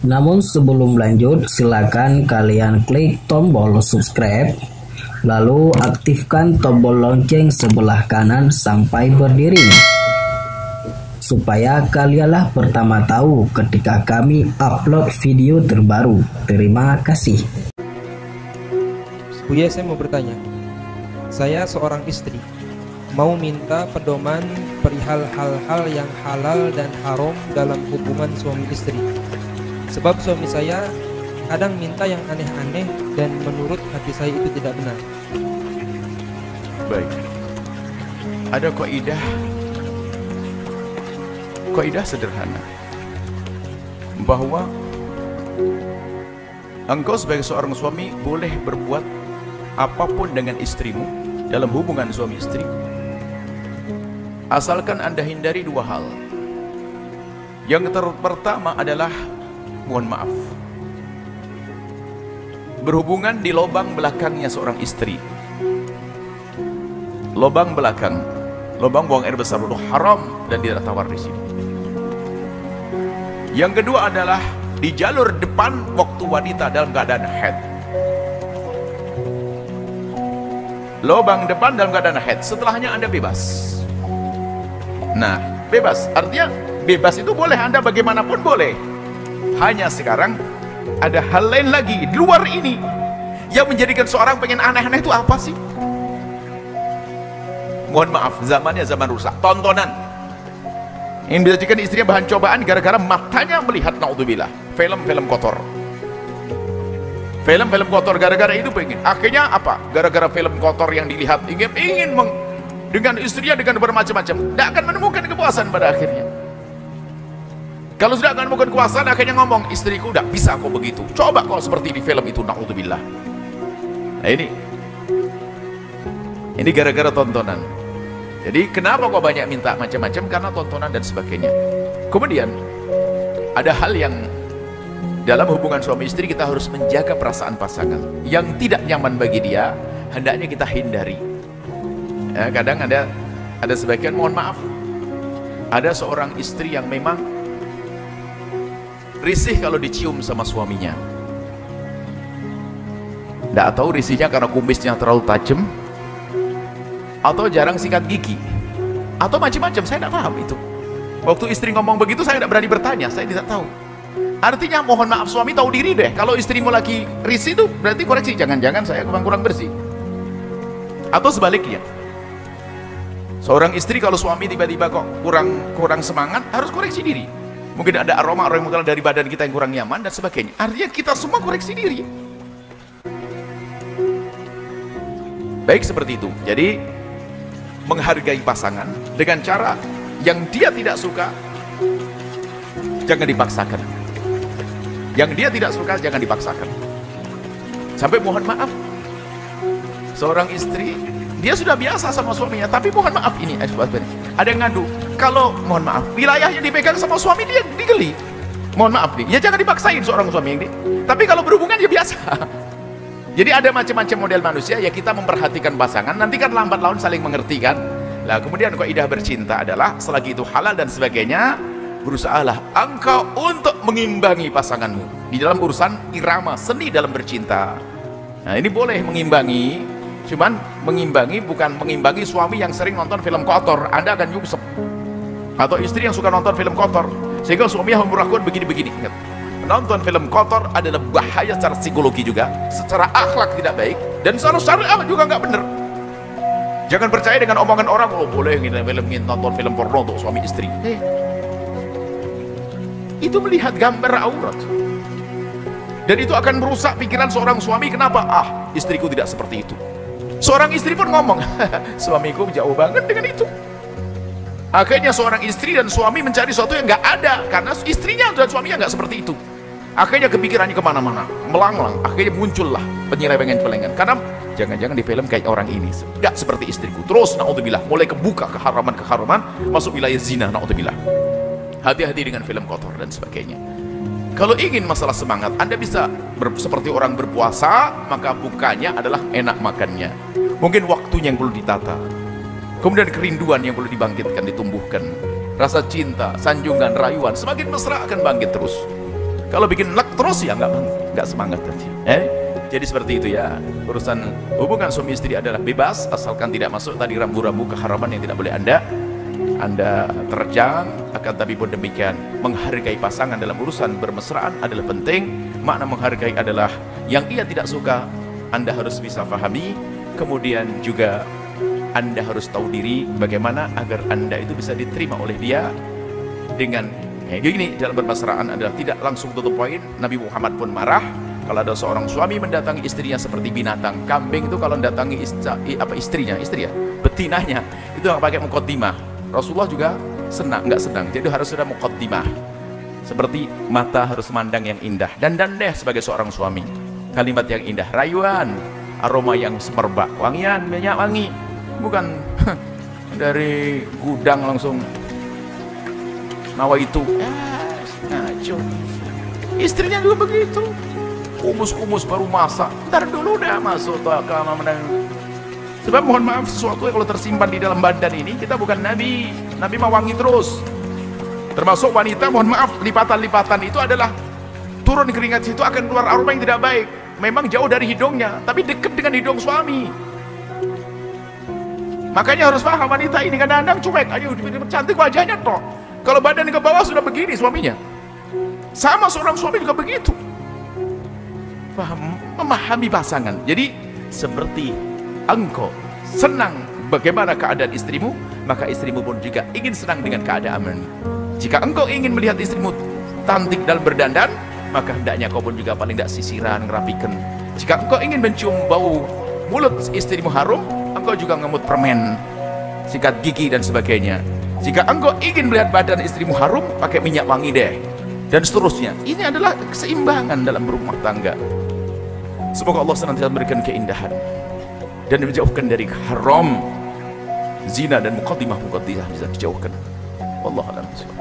Namun sebelum lanjut, silakan kalian klik tombol subscribe, lalu aktifkan tombol lonceng sebelah kanan sampai berdiri, supaya kalianlah pertama tahu ketika kami upload video terbaru. Terima kasih. Buya, saya mau bertanya. Saya seorang istri, mau minta pedoman perihal hal-hal yang halal dan haram dalam hubungan suami istri. Sebab suami saya kadang minta yang aneh-aneh dan menurut hati saya itu tidak benar. Baik. Ada kaidah sederhana bahwa engkau sebagai seorang suami boleh berbuat apapun dengan istrimu dalam hubungan suami istri, asalkan Anda hindari dua hal. Yang pertama adalah, mohon maaf, berhubungan di lubang belakangnya seorang istri. Lubang belakang, lubang buang air besar, itu haram dan tidak tawar di sini. Yang kedua adalah di jalur depan waktu wanita dalam keadaan haid. Lubang depan dalam keadaan haid, setelahnya Anda bebas. Nah, bebas artinya bebas itu boleh, Anda bagaimanapun boleh. Hanya sekarang ada hal lain lagi di luar ini yang menjadikan seorang pengen aneh-aneh. Itu apa sih? Mohon maaf, zamannya zaman rusak. Tontonan yang dijadikan istrinya bahan cobaan gara-gara matanya melihat, naudzubillah, film-film kotor. Film-film kotor, gara-gara itu pengen. Akhirnya apa? Gara-gara film kotor yang dilihat, ingin dengan istrinya dengan bermacam-macam, tidak akan menemukan kepuasan pada akhirnya. Kalau sudah akan menemukan kepuasan, akhirnya ngomong, istriku udah bisa kok begitu, coba kalau seperti di film itu, naudzubillah. Nah ini gara-gara tontonan. Jadi kenapa kok banyak minta macam-macam? Karena tontonan dan sebagainya. Kemudian ada hal yang dalam hubungan suami istri kita harus menjaga perasaan pasangan. Yang tidak nyaman bagi dia hendaknya kita hindari. Ya, kadang ada sebagian, mohon maaf, ada seorang istri yang memang risih kalau dicium sama suaminya. Tidak tahu risihnya karena kumisnya terlalu tajam, atau jarang sikat gigi, atau macam-macam, saya tidak paham itu. Waktu istri ngomong begitu saya tidak berani bertanya, saya tidak tahu. Artinya mohon maaf, suami tahu diri deh. Kalau istrimu lagi risih itu berarti koreksi, jangan-jangan saya kurang bersih. Atau sebaliknya, seorang istri kalau suami tiba-tiba kok kurang semangat, harus koreksi diri. Mungkin ada aroma dari badan kita yang kurang nyaman dan sebagainya. Artinya kita semua koreksi diri. Baik seperti itu. Jadi menghargai pasangan dengan cara yang dia tidak suka, jangan dipaksakan. Yang dia tidak suka jangan dipaksakan. Sampai mohon maaf, seorang istri dia sudah biasa sama suaminya, tapi mohon maaf ini ada yang ngadu, kalau mohon maaf wilayah yang dipegang sama suami dia digeli, mohon maaf nih, ya jangan dipaksain seorang suami ini. Tapi kalau berhubungan ya biasa. Jadi ada macam-macam model manusia, ya kita memperhatikan pasangan, nanti kan lambat laun saling mengerti kan. Nah kemudian kaidah bercinta adalah selagi itu halal dan sebagainya, berusahalah engkau untuk mengimbangi pasanganmu di dalam urusan irama seni dalam bercinta. Nah ini boleh mengimbangi, cuman mengimbangi bukan mengimbangi suami yang sering nonton film kotor, Anda akan nyungsep. Atau istri yang suka nonton film kotor sehingga suaminya memperlakukan begini-begini. Nonton film kotor adalah bahaya secara psikologi juga, secara akhlak tidak baik, dan secara syariah juga nggak benar. Jangan percaya dengan omongan orang, oh boleh nonton film porno untuk suami istri. Itu melihat gambar aurat, dan itu akan merusak pikiran seorang suami. Kenapa? Istriku tidak seperti itu. Seorang istri pun ngomong, suamiku jauh banget dengan itu. Akhirnya seorang istri dan suami mencari sesuatu yang nggak ada, karena istrinya dan suaminya nggak seperti itu. Akhirnya kepikirannya kemana-mana, melanglang. Akhirnya muncullah penyelewengan-penyelewengan. Karena jangan-jangan di film kayak orang ini nggak seperti istriku. Terus naudzubillah, mulai kebuka keharaman-keharaman, masuk wilayah zina, naudzubillah. Hati-hati dengan film kotor dan sebagainya. Kalau ingin masalah semangat, Anda bisa seperti orang berpuasa, maka bukanya adalah enak makannya. Mungkin waktunya yang perlu ditata. Kemudian kerinduan yang perlu dibangkitkan, ditumbuhkan. Rasa cinta, sanjungan, rayuan, semakin mesra akan bangkit terus. Kalau bikin lek terus ya nggak semangat nanti. Jadi seperti itu ya. Urusan hubungan suami istri adalah bebas, asalkan tidak masuk tadi rambu-rambu keharaman yang tidak boleh Anda terjang. Akan tapi pun demikian, menghargai pasangan dalam urusan bermesraan adalah penting. Makna menghargai adalah yang ia tidak suka, Anda harus bisa pahami. Kemudian juga Anda harus tahu diri bagaimana agar Anda itu bisa diterima oleh dia. Dengan gini, dalam bermesraan adalah tidak langsung tutup poin. Nabi Muhammad pun marah kalau ada seorang suami mendatangi istrinya seperti binatang. Kambing itu kalau mendatangi istrinya, betinanya itu nggak pakai muqaddimah. Rasulullah juga nggak senang. Jadi harus ada muqaddimah. Seperti mata harus memandang yang indah. Dan deh sebagai seorang suami, kalimat yang indah, rayuan, aroma yang semerbak, wangian, minyak wangi, bukan dari gudang langsung nawa itu. Ngaco. Istrinya juga begitu. Kumus-kumus baru masak, ntar dulu dah masuk ke kamar menang. Sebab mohon maaf, sesuatu yang kalau tersimpan di dalam badan ini, kita bukan Nabi. Nabi mah wangi terus. Termasuk wanita, mohon maaf, lipatan-lipatan itu adalah turun keringat situ akan keluar aroma yang tidak baik. Memang jauh dari hidungnya, tapi dekat dengan hidung suami. Makanya harus paham, wanita ini kadang-kadang cuek, ayo cantik wajahnya toh. Kalau badan ke bawah sudah begini suaminya. Sama seorang suami juga begitu. Paham, memahami pasangan. Jadi seperti engkau senang bagaimana keadaan istrimu, maka istrimu pun juga ingin senang dengan keadaanmu. Jika engkau ingin melihat istrimu cantik dalam berdandan, maka hendaknya kau pun juga paling tidak sisiran, ngerapikan. Jika engkau ingin mencium bau mulut istrimu harum, engkau juga ngemut permen, sikat gigi dan sebagainya. Jika engkau ingin melihat badan istrimu harum, pakai minyak wangi deh, dan seterusnya. Ini adalah keseimbangan dalam berumah tangga. Semoga Allah senantiasa memberikan keindahan dan menjauhkan dari haram, zina dan muqaddimah bisa dijauhkan. Wallahu a'lam bishawab.